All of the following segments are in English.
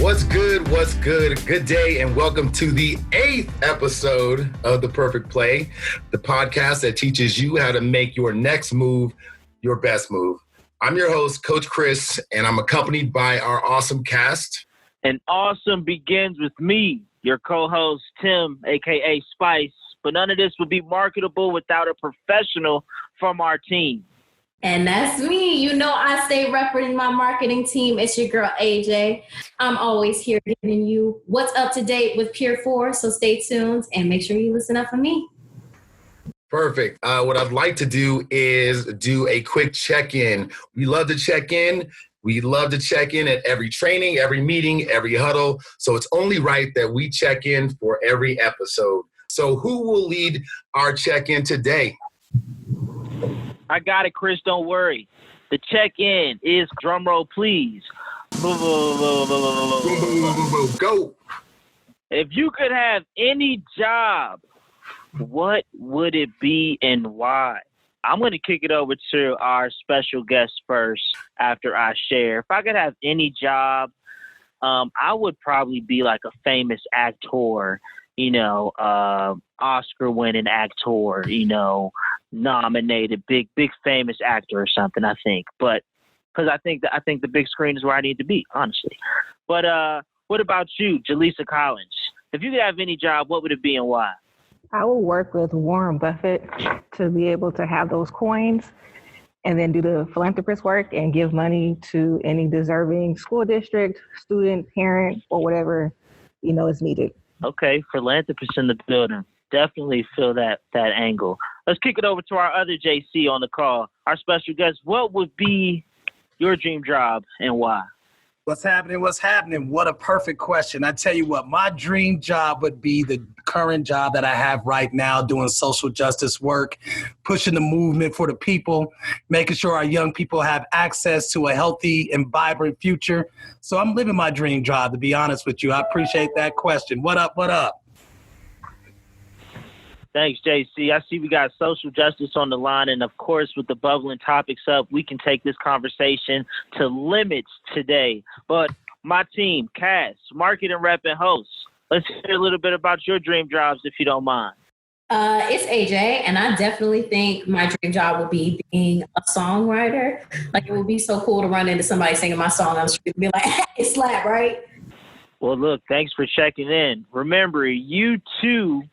What's good? What's good? Good day and welcome to the 8th episode of The Perfect Play, the podcast that teaches you how to make your next move your best move. I'm your host, Coach Chris, and I'm accompanied by our awesome cast. And awesome begins with me, your co-host, Tim, a.k.a. Spice. But none of this would be marketable without a professional from our team. And that's me. You know, I stay representing my marketing team. It's your girl, AJ. I'm always here giving you what's up to date with PeerForward. So stay tuned and make sure you listen up for me. Perfect. What I'd like to do is do a quick check-in. We love to check in. We love to check in at every training, every meeting, every huddle. So it's only right that we check in for every episode. So who will lead our check-in today? I got it, Chris. Don't worry. The check-in is, drumroll, please. Go. If you could have any job, what would it be and why? I'm going to kick it over to our special guest first after I share. If I could have any job, I would probably be like a famous actor, Oscar-winning actor, nominated, big famous actor or something, I think. But because I think the big screen is where I need to be, honestly. But what about you, Jaliza Collins? If you could have any job, what would it be and why? I will work with Warren Buffett to be able to have those coins and then do the philanthropist work and give money to any deserving school district, student, parent, or whatever, is needed. Okay, philanthropist in the building. Definitely feel that angle. Let's kick it over to our other JC on the call, our special guest. What would be your dream job and why? What's happening? What a perfect question. I tell you what, my dream job would be the current job that I have right now, doing social justice work, pushing the movement for the people, making sure our young people have access to a healthy and vibrant future. So I'm living my dream job, to be honest with you. I appreciate that question. What up? Thanks, JC. I see we got social justice on the line, and of course, with the bubbling topics up, we can take this conversation to limits today. But my team, Cass, marketing rep and host, let's hear a little bit about your dream jobs, if you don't mind. It's AJ, and I definitely think my dream job would be being a songwriter. Like, it would be so cool to run into somebody singing my song on the street and be like, hey, it's slap, right? Well, look, thanks for checking in. Remember, you too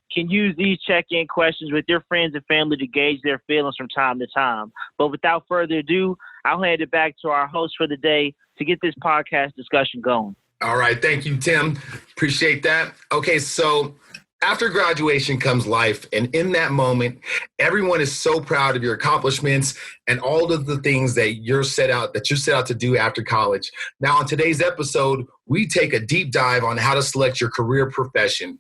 can use these check-in questions with your friends and family to gauge their feelings from time to time. But without further ado, I'll hand it back to our host for the day to get this podcast discussion going. All right. Thank you, Tim. Appreciate that. Okay, so after graduation comes life, and in that moment, everyone is so proud of your accomplishments and all of the things that you set out to do after college. Now, on today's episode, we take a deep dive on how to select your career profession.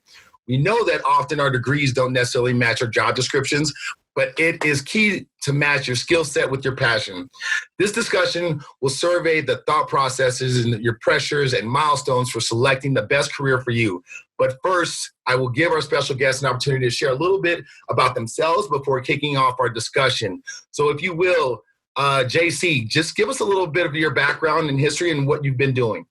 We know that often our degrees don't necessarily match our job descriptions, but it is key to match your skill set with your passion. This discussion will survey the thought processes and your pressures and milestones for selecting the best career for you. But first, I will give our special guests an opportunity to share a little bit about themselves before kicking off our discussion. So if you will, JC, just give us a little bit of your background and history and what you've been doing.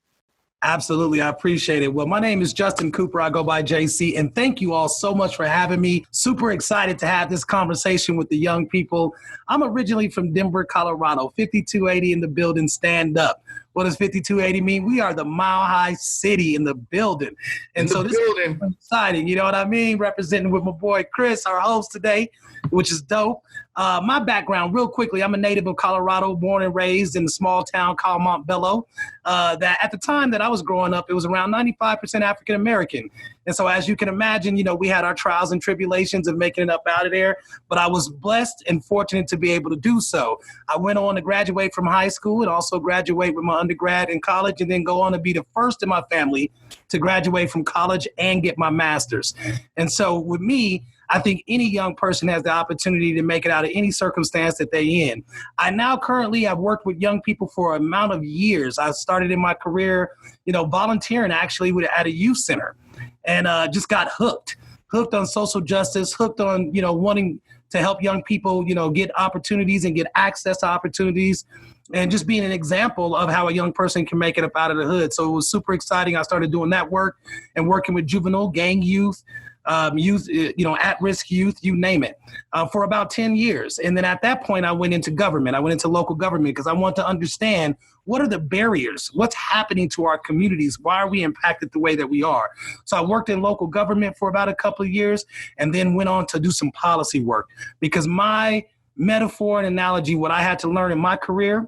Absolutely. I appreciate it. Well, my name is Justin Cooper. I go by JC, and thank you all so much for having me. Super excited to have this conversation with the young people. I'm originally from Denver, Colorado. 5280 in the building, stand up. What does 5280 mean? We are the Mile High City in the building. And so this is exciting, you know what I mean? Representing with my boy Chris, our host today, which is dope. My background, real quickly, I'm a native of Colorado, born and raised in a small town called Montbello. That at the time that I was growing up, it was around 95% African American. And so as you can imagine, we had our trials and tribulations of making it up out of there, but I was blessed and fortunate to be able to do so. I went on to graduate from high school and also graduate with my undergrad in college, and then go on to be the first in my family to graduate from college and get my master's. And so with me, I think any young person has the opportunity to make it out of any circumstance that they're in. I've worked with young people for an amount of years. I started in my career, volunteering actually at a youth center, and just got hooked on social justice, hooked on, wanting to help young people, get opportunities and get access to opportunities. and just being an example of how a young person can make it up out of the hood. So it was super exciting. I started doing that work and working with juvenile, gang youth, at-risk youth, you name it, for about 10 years. And then at that point, I went into government. I went into local government because I want to understand what are the barriers? What's happening to our communities? Why are we impacted the way that we are? So I worked in local government for about a couple of years and then went on to do some policy work, because my metaphor and analogy, what I had to learn in my career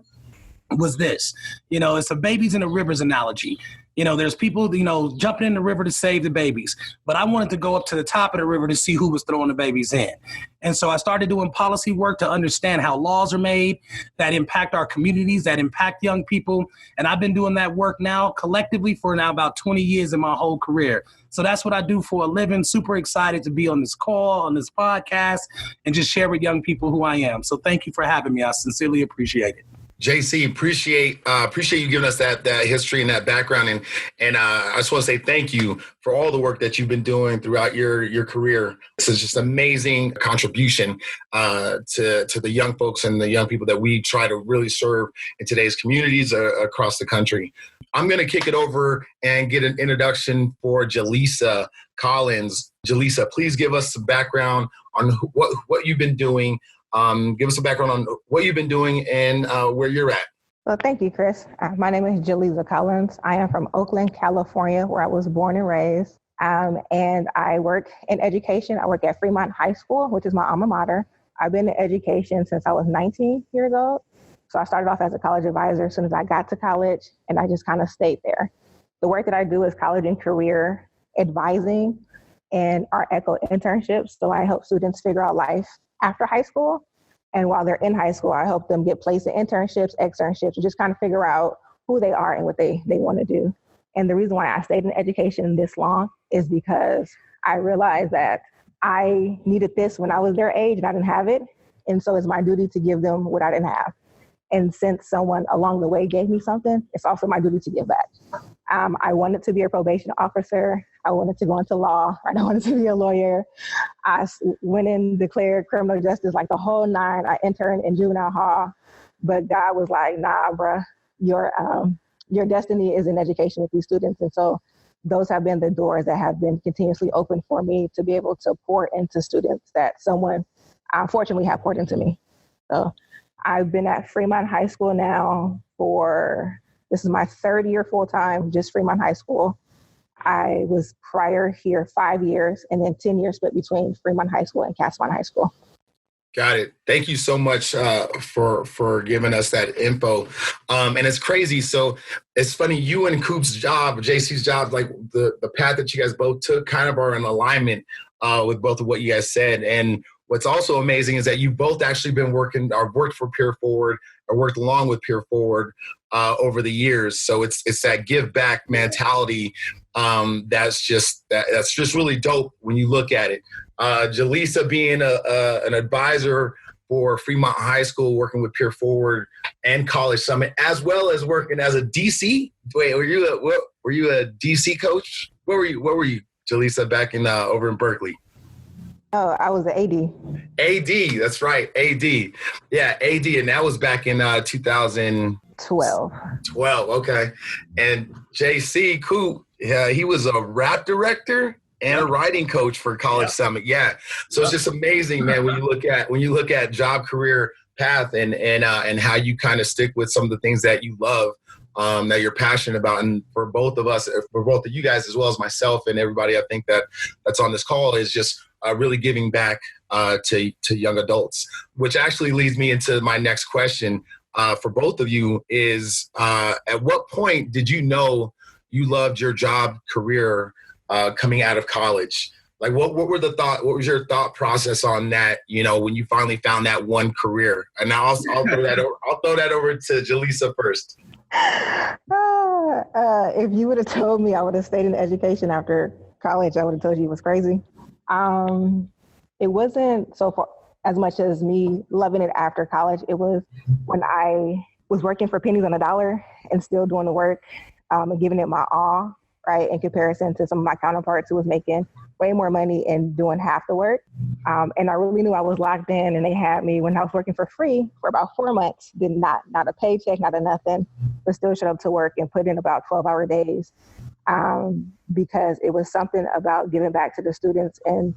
was this. It's a babies in the rivers analogy. There's people, jumping in the river to save the babies. But I wanted to go up to the top of the river to see who was throwing the babies in. And so I started doing policy work to understand how laws are made that impact our communities, that impact young people. And I've been doing that work now collectively for now about 20 years in my whole career. So that's what I do for a living. Super excited to be on this call, on this podcast, and just share with young people who I am. So thank you for having me. I sincerely appreciate it. JC, appreciate you giving us that history and that background, and I just want to say thank you for all the work that you've been doing throughout your career. This is just amazing contribution to the young folks and the young people that we try to really serve in today's communities across the country. I'm going to kick it over and get an introduction for Jaliza Collins. Jalisa, please give us some background on what you've been doing. Give us a background on what you've been doing and where you're at. Well, thank you, Chris. My name is Jaliza Collins. I am from Oakland, California, where I was born and raised. And I work in education. I work at Fremont High School, which is my alma mater. I've been in education since I was 19 years old. So I started off as a college advisor as soon as I got to college, and I just kind of stayed there. The work that I do is college and career advising and our ECHO internships. So I help students figure out life after high school. And while they're in high school, I help them get placed in internships, externships, and just kind of figure out who they are and what they want to do. And the reason why I stayed in education this long is because I realized that I needed this when I was their age and I didn't have it. And so it's my duty to give them what I didn't have. And since someone along the way gave me something, it's also my duty to give back. I wanted to be a probation officer. I wanted to go into law. I wanted to be a lawyer. I went and declared criminal justice, like the whole nine. I interned in juvenile hall. But God was like, nah, bruh, your destiny is in education with these students. And so those have been the doors that have been continuously open for me to be able to pour into students that someone unfortunately have poured into me. So I've been at Fremont High School now this is my third year full-time, just Fremont High School. I was prior here 5 years and then 10 years split between Fremont High School and Castlemont High School. Got it. Thank you so much for giving us that info. And it's crazy. So it's funny, you and Coop's job, JC's job, like the path that you guys both took kind of are in alignment with both of what you guys said. And what's also amazing is that you've both actually been worked for PeerForward or worked along with PeerForward over the years. So it's that give back mentality that's just really dope when you look at it. Jalisa being an advisor for Fremont High School, working with PeerForward and College Summit, as well as working as a DC. Wait, were you a DC coach? Where were you, Jalisa, back in over in Berkeley? Oh, I was an AD. AD, that's right, AD. Yeah, AD, and that was back in 2012. 12, okay. And JC Coop, he was a rap director and a writing coach for College Summit. Yeah, so it's just amazing, man. When you look at job career path and how you kind of stick with some of the things that you love, that you're passionate about, and for both of us, for both of you guys as well as myself and everybody, I think that's on this call is just really giving back to young adults, which actually leads me into my next question for both of you is at what point did you know you loved your job career coming out of college? Like what was your thought process on that, when you finally found that one career? And now I'll throw that over to Jalisa first. If you would have told me I would have stayed in education after college, I would have told you it was crazy. It wasn't so far as much as me loving it after college. It was when I was working for pennies on a dollar and still doing the work and giving it my all, right? In comparison to some of my counterparts who was making way more money and doing half the work. And I really knew I was locked in, and they had me when I was working for free for about 4 months, did not a paycheck, not a nothing, but still showed up to work and put in about 12-hour days because it was something about giving back to the students and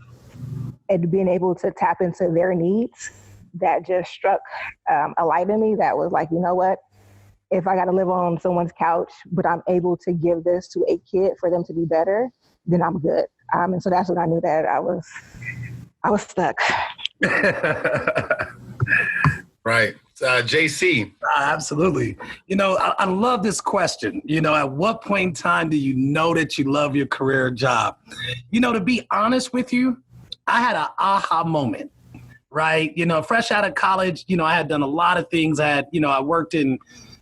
being able to tap into their needs that just struck a light in me that was like, you know what? If I got to live on someone's couch, but I'm able to give this to a kid for them to be better, then I'm good. And so that's when I knew that I was stuck. Right. JC. Absolutely. You know, I love this question. You know, at what point in time do you know that you love your career or job? You know, to be honest with you, I had an aha moment, right? You know, fresh out of college, you know, I had done a lot of things. I worked in,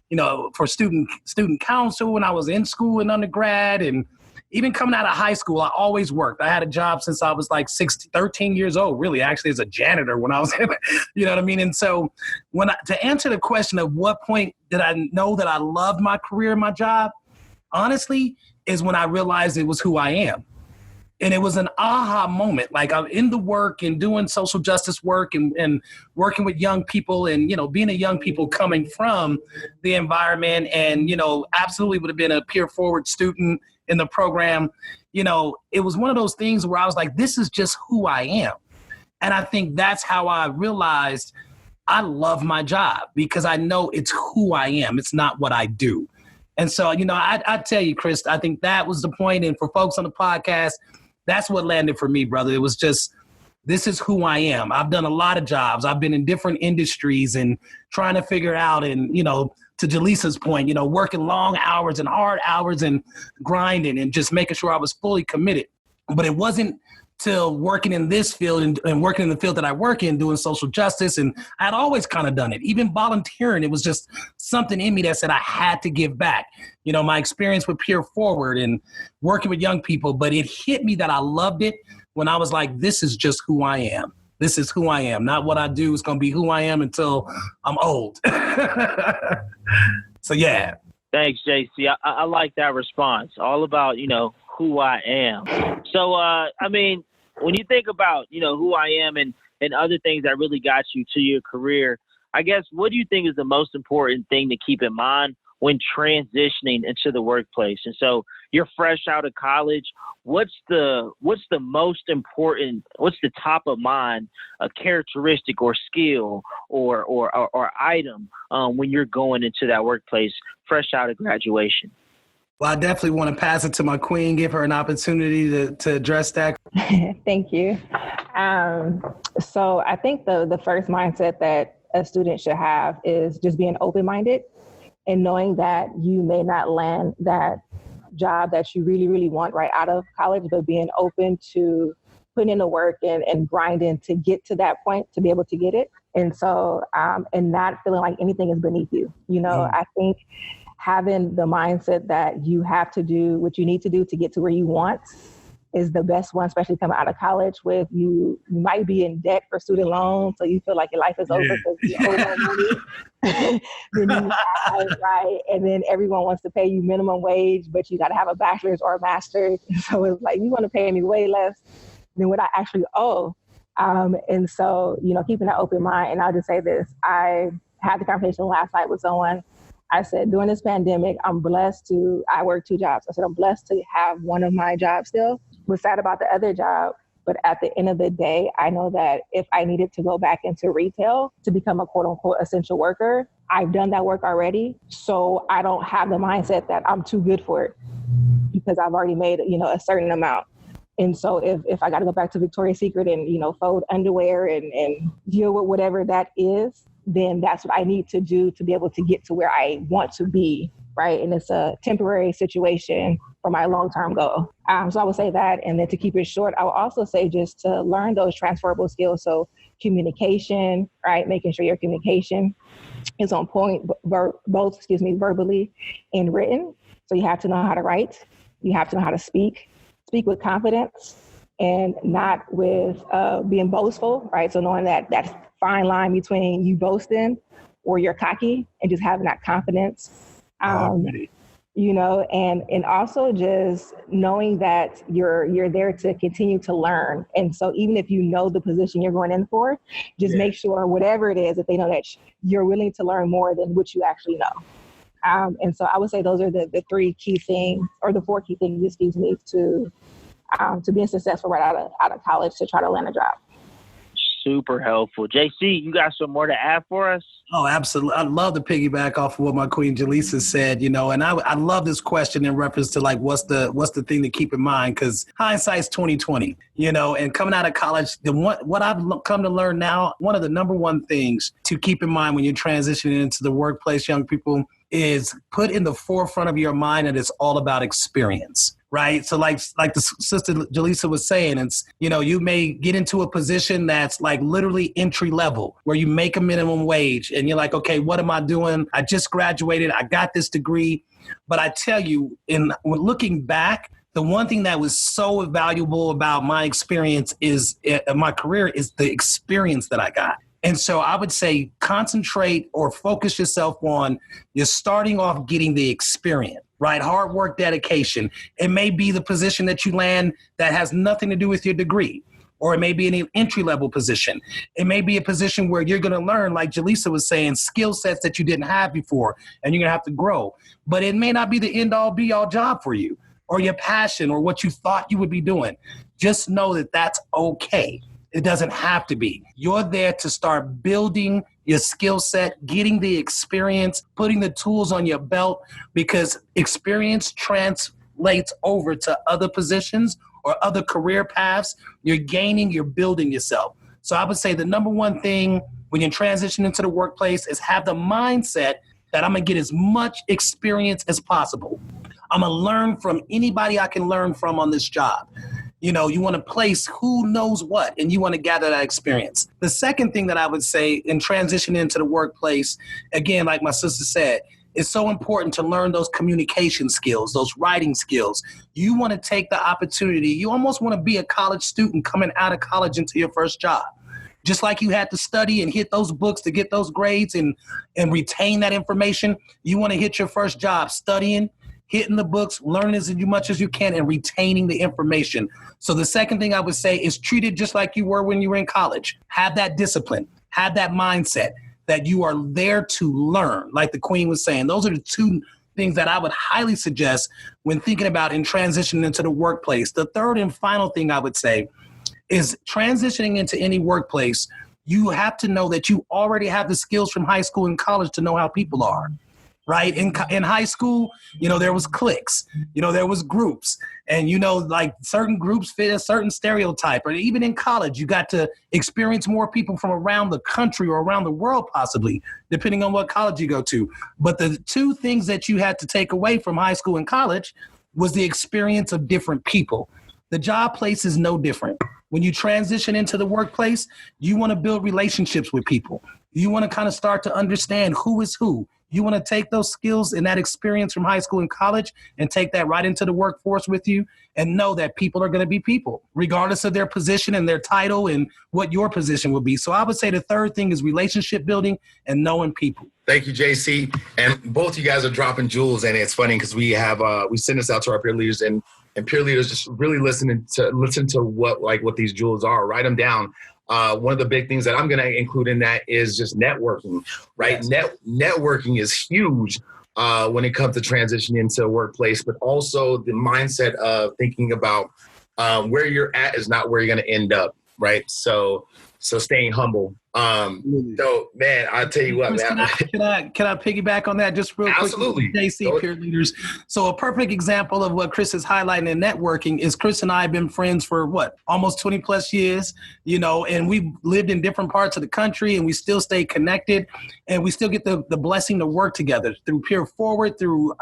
you know, for student council when I was in school in undergrad, and even coming out of high school, I always worked. I had a job since I was like 13 years old, really, actually, as a janitor when I was in, you know what I mean? And so to answer the question of what point did I know that I loved my career and my job, honestly, is when I realized it was who I am. And it was an aha moment. Like, I'm in the work and doing social justice work and working with young people and, you know, being a young people coming from the environment and, you know, absolutely would have been a PeerForward student in the program. You know, it was one of those things where I was like, this is just who I am. And I think that's how I realized I love my job, because I know it's who I am. It's not what I do. And so, you know, I tell you, Chris, I think that was the point. And for folks on the podcast, that's what landed for me, brother. It was just, this is who I am. I've done a lot of jobs. I've been in different industries and trying to figure out, and, you know, to Jalisa's point, you know, working long hours and hard hours and grinding and just making sure I was fully committed. But it wasn't till working in this field and working in the field that I work in, doing social justice. And I'd always kind of done it, even volunteering. It was just something in me that said I had to give back. You know, my experience with PeerForward and working with young people, but it hit me that I loved it when I was like, this is just who I am. This is who I am. Not what I do. It's going to be who I am until I'm old. So, yeah. Thanks, JC. I like that response. All about, you know, who I am. So, I mean, when you think about, you know, who I am and other things that really got you to your career, I guess, what do you think is the most important thing to keep in mind when transitioning into the workplace? And so you're fresh out of college. What's the most important, what's the top of mind, a characteristic or skill or item when you're going into that workplace fresh out of graduation? Well, I definitely want to pass it to my queen, give her an opportunity to address that. Thank you. So I think the first mindset that a student should have is just being open-minded and knowing that you may not land that job that you really, really want right out of college, but being open to putting in the work and grinding to get to that point, to be able to get it. And so, and not feeling like anything is beneath you. You know, I think having the mindset that you have to do what you need to do to get to where you want is the best one, especially coming out of college with you might be in debt for student loans. So you feel like your life is over because you owe more money than you have, right? And then everyone wants to pay you minimum wage, but you got to have a bachelor's or a master's. So it's like, you want to pay me way less than what I actually owe. And so, you know, keeping an open mind. And I'll just say this, I had the conversation last night with someone. I said, during this pandemic, I work 2 jobs. I said, I'm blessed to have one of my jobs still. Was sad about the other job, but at the end of the day, I know that if I needed to go back into retail to become a quote unquote essential worker, I've done that work already. So I don't have the mindset that I'm too good for it because I've already made, you know, a certain amount. And so if I got to go back to Victoria's Secret and, you know, fold underwear and deal with whatever that is, then that's what I need to do to be able to get to where I want to be, right? And it's a temporary situation for my long-term goal. So I would say that, and then to keep it short, I would also say just to learn those transferable skills. So communication, right? Making sure your communication is on point, both verbally and written. So you have to know how to write. You have to know how to speak with confidence and not with being boastful, right? So knowing that fine line between you boasting or you're cocky and just having that confidence. and also just knowing that you're there to continue to learn. And so even if you know the position you're going in for, just make sure whatever it is, that they know that you're willing to learn more than what you actually know. And so I would say those are the 3 key things, or the 4 key things, excuse me, to being successful right out of college to try to land a job. Super helpful. JC, you got some more to add for us? Oh, absolutely. I'd love to piggyback off of what my queen Jalisa said, and I love this question in reference to like, what's the thing to keep in mind? Because hindsight's 20/20, and coming out of college, what I've come to learn now, one of the number one things to keep in mind when you're transitioning into the workplace, young people, is put in the forefront of your mind that it's all about experience. Right. So like the sister Jalisa was saying, it's, you may get into a position that's like literally entry level where you make a minimum wage and you're like, okay, what am I doing? I just graduated. I got this degree. But I tell you, when looking back, the one thing that was so valuable about my experience my career is the experience that I got. And so I would say concentrate or focus yourself on you're starting off getting the experience, right? Hard work, dedication. It may be the position that you land that has nothing to do with your degree, or it may be an entry-level position. It may be a position where you're going to learn, like Jalisa was saying, skill sets that you didn't have before, and you're going to have to grow. But it may not be the end-all, be-all job for you, or your passion, or what you thought you would be doing. Just know that that's okay. It doesn't have to be. You're there to start building your skill set, getting the experience, putting the tools on your belt, because experience translates over to other positions or other career paths. You're gaining, you're building yourself. So I would say the number one thing when you transition into the workplace is have the mindset that I'm going to get as much experience as possible. I'm going to learn from anybody I can learn from on this job. You want to place who knows what, and you want to gather that experience. The second thing that I would say in transitioning into the workplace, again, like my sister said, it's so important to learn those communication skills, those writing skills. You want to take the opportunity. You almost want to be a college student coming out of college into your first job. Just like you had to study and hit those books to get those grades and retain that information, you want to hit your first job studying, hitting the books, learning as much as you can, and retaining the information. So the second thing I would say is treat it just like you were when you were in college. Have that discipline, have that mindset that you are there to learn, like the queen was saying. Those are the 2 things that I would highly suggest when thinking about in transitioning into the workplace. The third and final thing I would say is transitioning into any workplace, you have to know that you already have the skills from high school and college to know how people are. Right? In high school, there was cliques, there was groups, and, like certain groups fit a certain stereotype. Or even in college, you got to experience more people from around the country or around the world, possibly, depending on what college you go to. But the 2 things that you had to take away from high school and college was the experience of different people. The job place is no different. When you transition into the workplace, you want to build relationships with people. You want to kind of start to understand who is who. You want to take those skills and that experience from high school and college and take that right into the workforce with you, and know that people are going to be people, regardless of their position and their title and what your position will be. So I would say the third thing is relationship building and knowing people. Thank you, JC. And both you guys are dropping jewels, and it's funny because we send this out to our peer leaders, and peer leaders just really listen to what these jewels are. Write them down. One of the big things that I'm going to include in that is just networking, right? Yes. Networking is huge when it comes to transitioning into a workplace, but also the mindset of thinking about where you're at is not where you're going to end up, right? So staying humble. So, man, I'll tell you what, Chris, man. Can I piggyback on that just real quick? Absolutely. JC peer leaders. So a perfect example of what Chris is highlighting in networking is Chris and I have been friends for almost 20 plus years, and we've lived in different parts of the country, and we still stay connected, and we still get the blessing to work together through PeerForward, through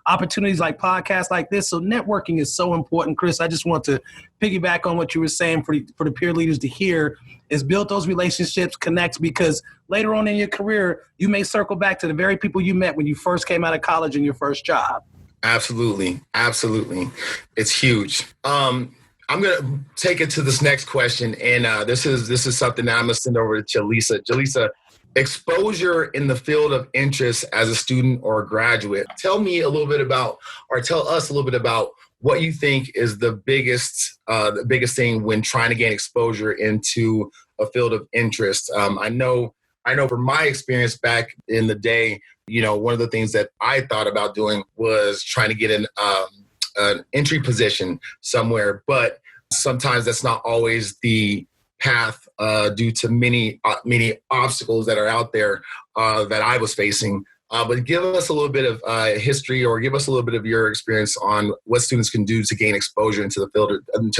opportunities like podcasts like this. So networking is so important. Chris, I just want to piggyback on what you were saying for the peer leaders to hear is build those relationships, connect, because later on in your career, you may circle back to the very people you met when you first came out of college in your first job. Absolutely. Absolutely. It's huge. I'm going to take it to this next question. And this is something that I'm going to send over to Jalisa. Jalisa, exposure in the field of interest as a student or a graduate. Tell me a little bit about, or tell us a little bit about what you think is the biggest thing when trying to gain exposure into a field of interest. I know from my experience back in the day, one of the things that I thought about doing was trying to get an entry position somewhere, but sometimes that's not always the path due to many obstacles that are out there that I was facing. But give us a little bit of history, or give us a little bit of your experience on what students can do to gain exposure into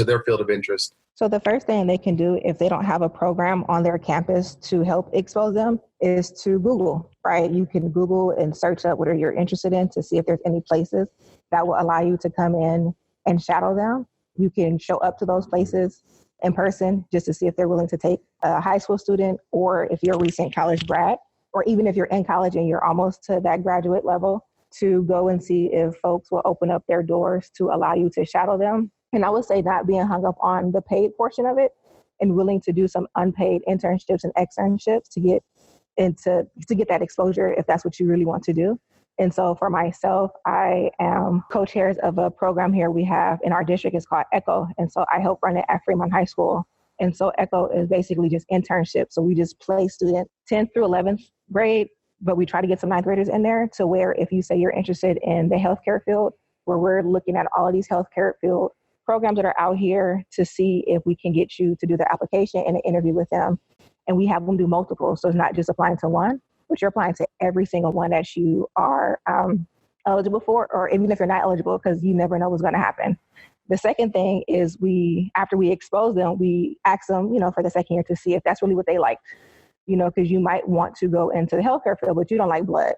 their field of interest. So the first thing they can do if they don't have a program on their campus to help expose them is to Google, right? You can Google and search up what you're interested in to see if there's any places that will allow you to come in and shadow them. You can show up to those places in person just to see if they're willing to take a high school student, or if you're a recent college grad, or even if you're in college and you're almost to that graduate level, to go and see if folks will open up their doors to allow you to shadow them. And I would say not being hung up on the paid portion of it, and willing to do some unpaid internships and externships to get that exposure if that's what you really want to do. And so for myself, I am co-chairs of a program here we have in our district. It's called ECHO. And so I help run it at Fremont High School. And so ECHO is basically just internships. So we just place students 10th through 11th grade, but we try to get some 9th graders in there, to where if you say you're interested in the healthcare field, where we're looking at all of these healthcare field programs that are out here to see if we can get you to do the application and an interview with them. And we have them do multiple. So it's not just applying to one, but you're applying to every single one that you are eligible for, or even if you're not eligible, because you never know what's going to happen. The second thing is after we expose them, we ask them, for the second year to see if that's really what they liked, because you might want to go into the healthcare field, but you don't like blood,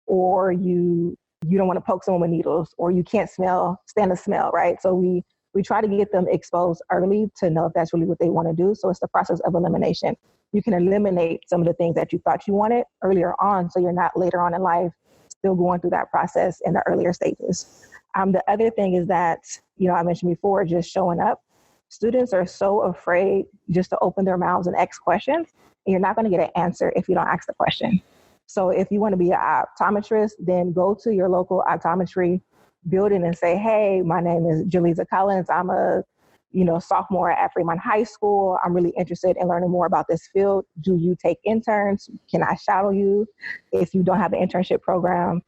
or you don't want to poke someone with needles, or you can't stand the smell, right? So we try to get them exposed early to know if that's really what they want to do. So it's the process of elimination. You can eliminate some of the things that you thought you wanted earlier on, so you're not later on in life still going through that process in the earlier stages. The other thing is that, I mentioned before, just showing up. Students are so afraid just to open their mouths and ask questions, and you're not going to get an answer if you don't ask the question. So if you want to be an optometrist, then go to your local optometry building and say, hey, my name is Jaliza Collins. I'm a sophomore at Fremont High School. I'm really interested in learning more about this field. Do you take interns? Can I shadow you? If you don't have an internship program,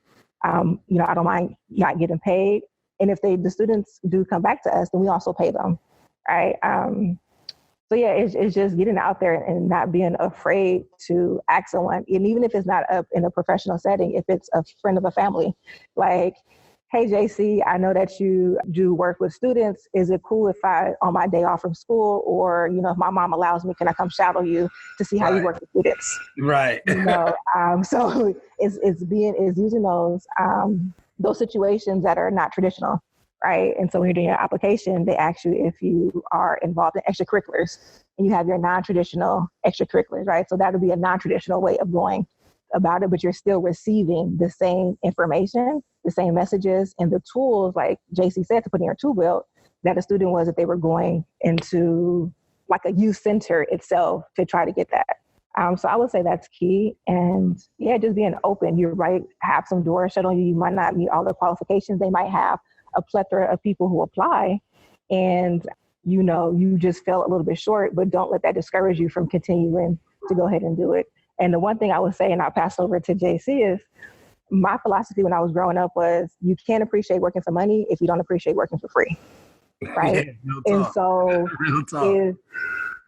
I don't mind not getting paid. And if the students do come back to us, then we also pay them, right? So yeah, it's just getting out there and not being afraid to ask someone. And even if it's not up in a professional setting, if it's a friend of a family, like, hey, JC, I know that you do work with students. Is it cool if on my day off from school, or, if my mom allows me, can I come shadow you to see how you work with students? Right. So it's using those situations that are not traditional, right? And so when you're doing your application, they ask you if you are involved in extracurriculars, and you have your non-traditional extracurriculars, right? So that would be a non-traditional way of going about it, but you're still receiving the same information, the same messages, and the tools, like JC said, to put in your tool belt, that a student was if they were going into like a youth center itself to try to get that. So I would say that's key. And yeah, just being open. You're right, have some doors shut on you. You might not meet all the qualifications. They might have a plethora of people who apply, and you just fell a little bit short, but don't let that discourage you from continuing to go ahead and do it. And the one thing I would say, and I'll pass over to JC, is my philosophy when I was growing up was you can't appreciate working for money if you don't appreciate working for free, right? Yeah, and so if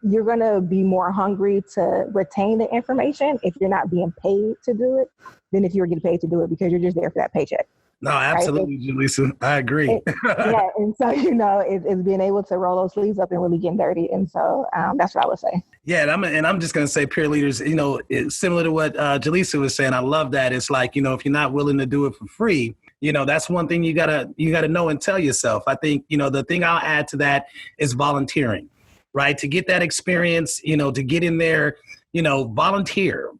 you're going to be more hungry to retain the information if you're not being paid to do it than if you're getting paid to do it because you're just there for that paycheck. No, absolutely, right? Jalisa. I agree. And so, it's being able to roll those sleeves up and really get dirty. And so that's what I would say. Yeah, and I'm just going to say, peer leaders, it's similar to what Jalisa was saying. I love that. It's like, if you're not willing to do it for free, that's one thing you gotta know and tell yourself. I think, the thing I'll add to that is volunteering, right? To get that experience, to get in there, volunteer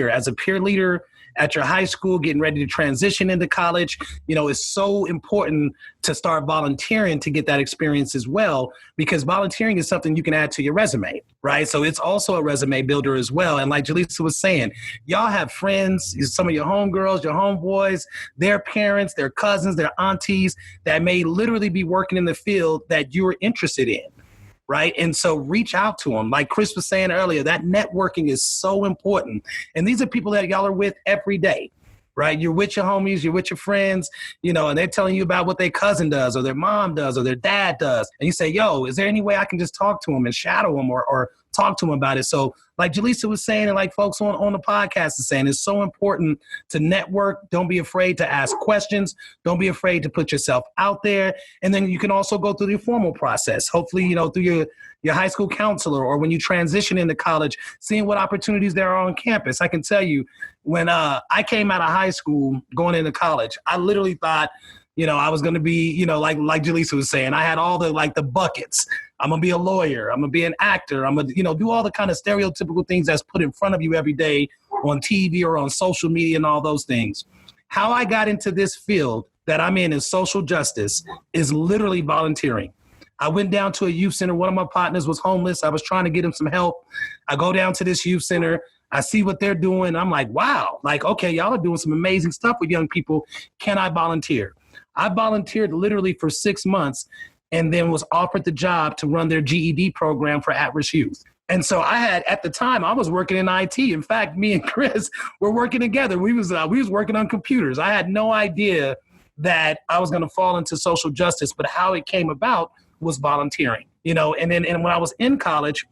as a peer leader. at your high school, getting ready to transition into college, it's so important to start volunteering to get that experience as well, because volunteering is something you can add to your resume, right? So it's also a resume builder as well. And like Jalisa was saying, y'all have friends, some of your homegirls, your homeboys, their parents, their cousins, their aunties that may literally be working in the field that you're interested in. Right. And so reach out to them. Like Chris was saying earlier, that networking is so important. And these are people that y'all are with every day. Right. You're with your homies, you're with your friends, and they're telling you about what their cousin does or their mom does or their dad does. And you say, yo, is there any way I can just talk to them and shadow them or talk to them about it? So like Jalisa was saying, and like folks on the podcast is saying, it's so important to network. Don't be afraid to ask questions. Don't be afraid to put yourself out there. And then you can also go through the formal process. Hopefully, through your high school counselor, or when you transition into college, seeing what opportunities there are on campus. I can tell you, when I came out of high school going into college, I literally thought, I was going to be, like Jalisa was saying, I had all the buckets. I'm going to be a lawyer. I'm going to be an actor. I'm going to, do all the kind of stereotypical things that's put in front of you every day on TV or on social media and all those things. How I got into this field that I'm in social justice is literally volunteering. I went down to a youth center. One of my partners was homeless. I was trying to get him some help. I go down to this youth center. I see what they're doing. I'm like, wow, okay, y'all are doing some amazing stuff with young people. Can I volunteer? I volunteered literally for 6 months and then was offered the job to run their GED program for at-risk youth. And so at the time, I was working in IT. In fact, me and Chris were working together. We was working on computers. I had no idea that I was going to fall into social justice, but how it came about was volunteering, and when I was in college,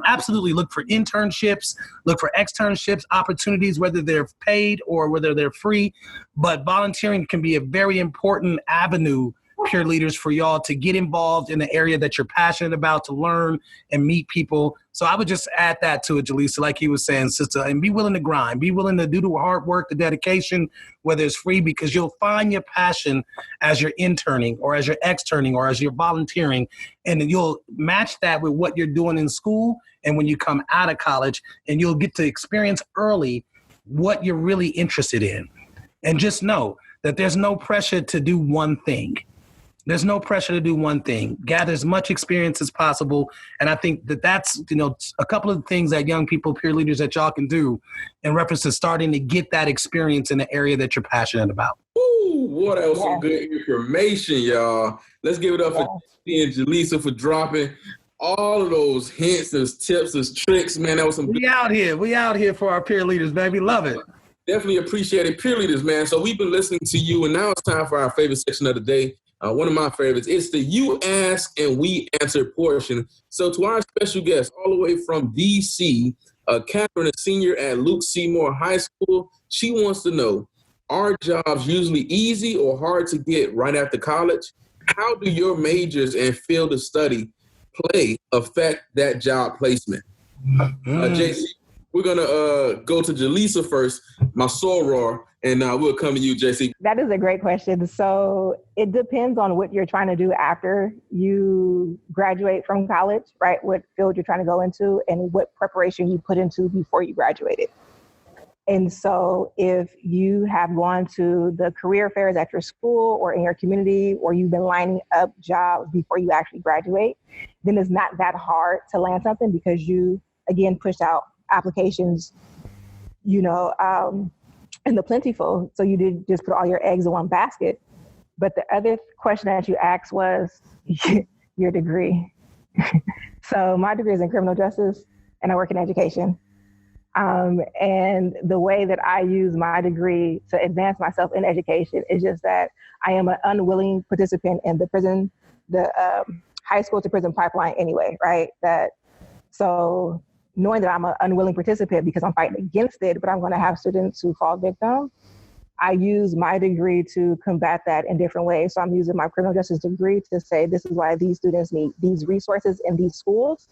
absolutely look for internships, look for externships, opportunities, whether they're paid or whether they're free. But volunteering can be a very important avenue, peer leaders, for y'all to get involved in the area that you're passionate about, to learn and meet people. So I would just add that to it, Jalisa, like he was saying, sister, and be willing to grind, be willing to do the hard work, the dedication, whether it's free, because you'll find your passion as you're interning or as you're externing or as you're volunteering, and you'll match that with what you're doing in school and when you come out of college, and you'll get to experience early what you're really interested in. And just know that there's no pressure to do one thing. There's no pressure to do one thing. Gather as much experience as possible. And I think that's, a couple of things that young people, peer leaders, that y'all can do in reference to starting to get that experience in the area that you're passionate about. Ooh, what else? Some good information, y'all. Let's give it up for Jesse and Jalisa for dropping all of those hints, those tips, those tricks, man. That was some. We out here for our peer leaders, baby. Love it. Definitely appreciate it, peer leaders, man. So we've been listening to you, and now it's time for our favorite section of the day. One of my favorites. It's the You Ask and We Answer portion. So to our special guest, all the way from D.C., Catherine, a senior at Luke Seymour High School, she wants to know, are jobs usually easy or hard to get right after college? How do your majors and field of study affect that job placement? JC, we're going to go to Jalisa first, my soror, and we'll come to you, JC. That is a great question. So it depends on what you're trying to do after you graduate from college, right? What field you're trying to go into and what preparation you put into before you graduated. And so if you have gone to the career fairs at your school or in your community, or you've been lining up jobs before you actually graduate, then it's not that hard to land something because you, again, pushed out applications, in the plentiful. So you did just put all your eggs in one basket. But the other question that you asked was your degree. So my degree is in criminal justice and I work in education. And the way that I use my degree to advance myself in education is just that I am an unwilling participant in the high school to prison pipeline anyway, right? So knowing that I'm an unwilling participant because I'm fighting against it, but I'm going to have students who fall victim, I use my degree to combat that in different ways. So I'm using my criminal justice degree to say this is why these students need these resources in these schools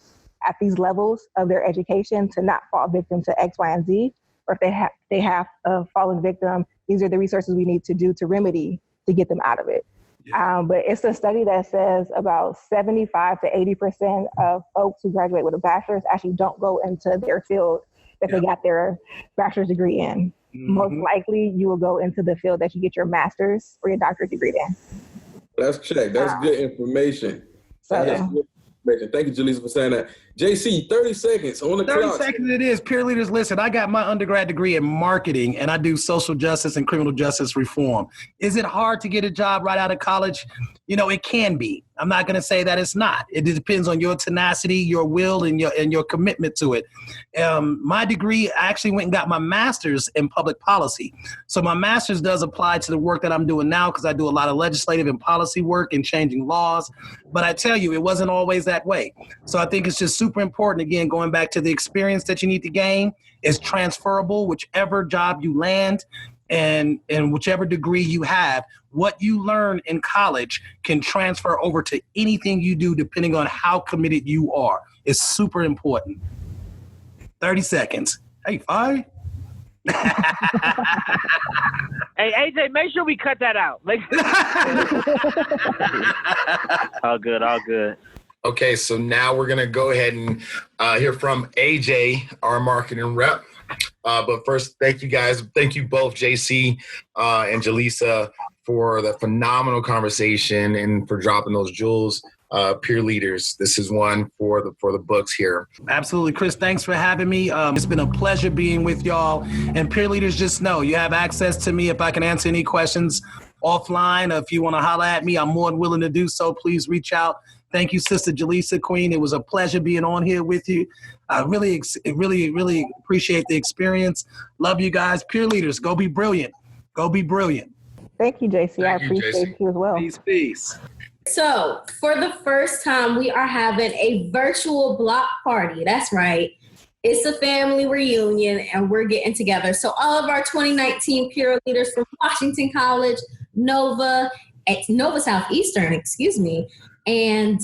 at these levels of their education to not fall victim to X, Y, and Z. Or if they have fallen victim, these are the resources we need to do to remedy to get them out of it. But it's a study that says about 75 to 80% of folks who graduate with a bachelor's actually don't go into their field that they got their bachelor's degree in. most likely you will go into the field that you get your master's or your doctorate degree in. Let's check. That's good information. That is good information. Thank you, Jalisa, for saying that. JC, 30 seconds on the 30 clock. 30 seconds it is. Peer leaders, listen, I got my undergrad degree in marketing and I do social justice and criminal justice reform. Is it hard to get a job right out of college? You know, it can be. I'm not going to say that it's not. It depends on your tenacity, your will, and your commitment to it. My degree, I actually went and got my master's in public policy. So my master's does apply to the work that I'm doing now because I do a lot of legislative and policy work and changing laws. But I tell you, it wasn't always that way. So I think it's just super important, again, going back to the experience that you need to gain is transferable, whichever job you land and whichever degree you have. What you learn in college can transfer over to anything you do depending on how committed you are. It's super important. 30 seconds. Hey, Fi. Hey, AJ, make sure we cut that out. All good, all good. Okay, so now we're going to go ahead and hear from AJ, our marketing rep. But first, thank you guys. Thank you both, JC and Jalisa, for the phenomenal conversation and for dropping those jewels. Peer leaders, this is one for the books here. Absolutely, Chris. Thanks for having me. It's been a pleasure being with y'all. And peer leaders, just know you have access to me if I can answer any questions offline. If you want to holler at me, I'm more than willing to do so. Please reach out. Thank you, Sister Jalisa Queen. It was a pleasure being on here with you. I really appreciate the experience. Love you guys. Peer leaders, go be brilliant. Go be brilliant. Thank you, JC. I appreciate you as well. Peace, peace. So for the first time, we are having a virtual block party. That's right. It's a family reunion and we're getting together. So all of our 2019 peer leaders from Washington College, Nova Southeastern, and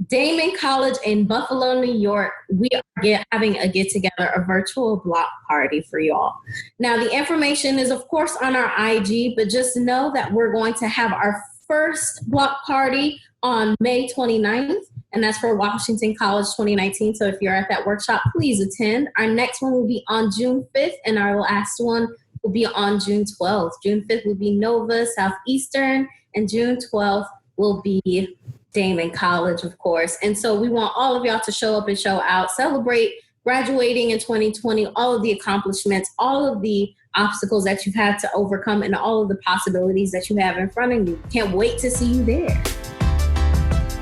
Damon College in Buffalo, New York, we are having a get-together, a virtual block party for y'all. Now, the information is, of course, on our IG, but just know that we're going to have our first block party on May 29th, and that's for Washington College 2019. So if you're at that workshop, please attend. Our next one will be on June 5th, and our last one will be on June 12th. June 5th will be Nova Southeastern, and June 12th will be Damon College, of course. And so we want all of y'all to show up and show out, celebrate graduating in 2020, all of the accomplishments, all of the obstacles that you've had to overcome, and all of the possibilities that you have in front of you. Can't wait to see you there.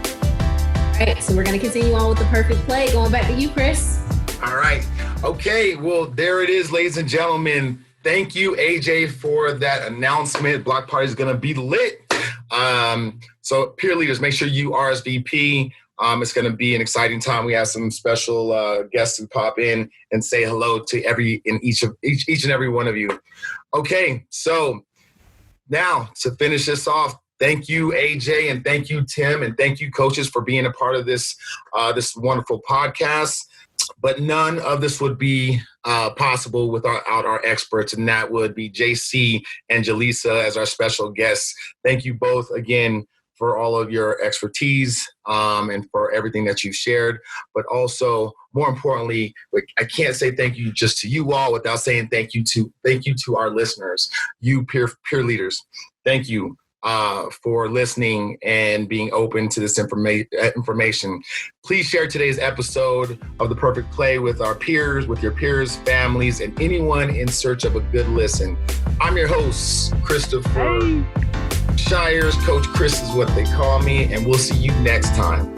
All right, so we're going to continue on with the perfect play. Going back to you, Chris. All right. Okay, well, there it is, ladies and gentlemen. Thank you, AJ, for that announcement. Block party is going to be lit. So peer leaders, make sure you RSVP. It's going to be an exciting time. We have some special guests to pop in and say hello to each and every one of you. Okay, so now to finish this off, thank you, AJ, and thank you, Tim, and thank you, coaches, for being a part of this wonderful podcast. But none of this would be possible without our experts, and that would be JC and Jalisa as our special guests. Thank you both again for all of your expertise and for everything that you've shared. But also, more importantly, I can't say thank you just to you all without saying thank you to our listeners, you peer leaders. Thank you for listening and being open to this information. Please share today's episode of The Perfect Play with our peers, with your peers, families, and anyone in search of a good listen. I'm your host, Christopher Shires. Coach Chris is what they call me, and we'll see you next time.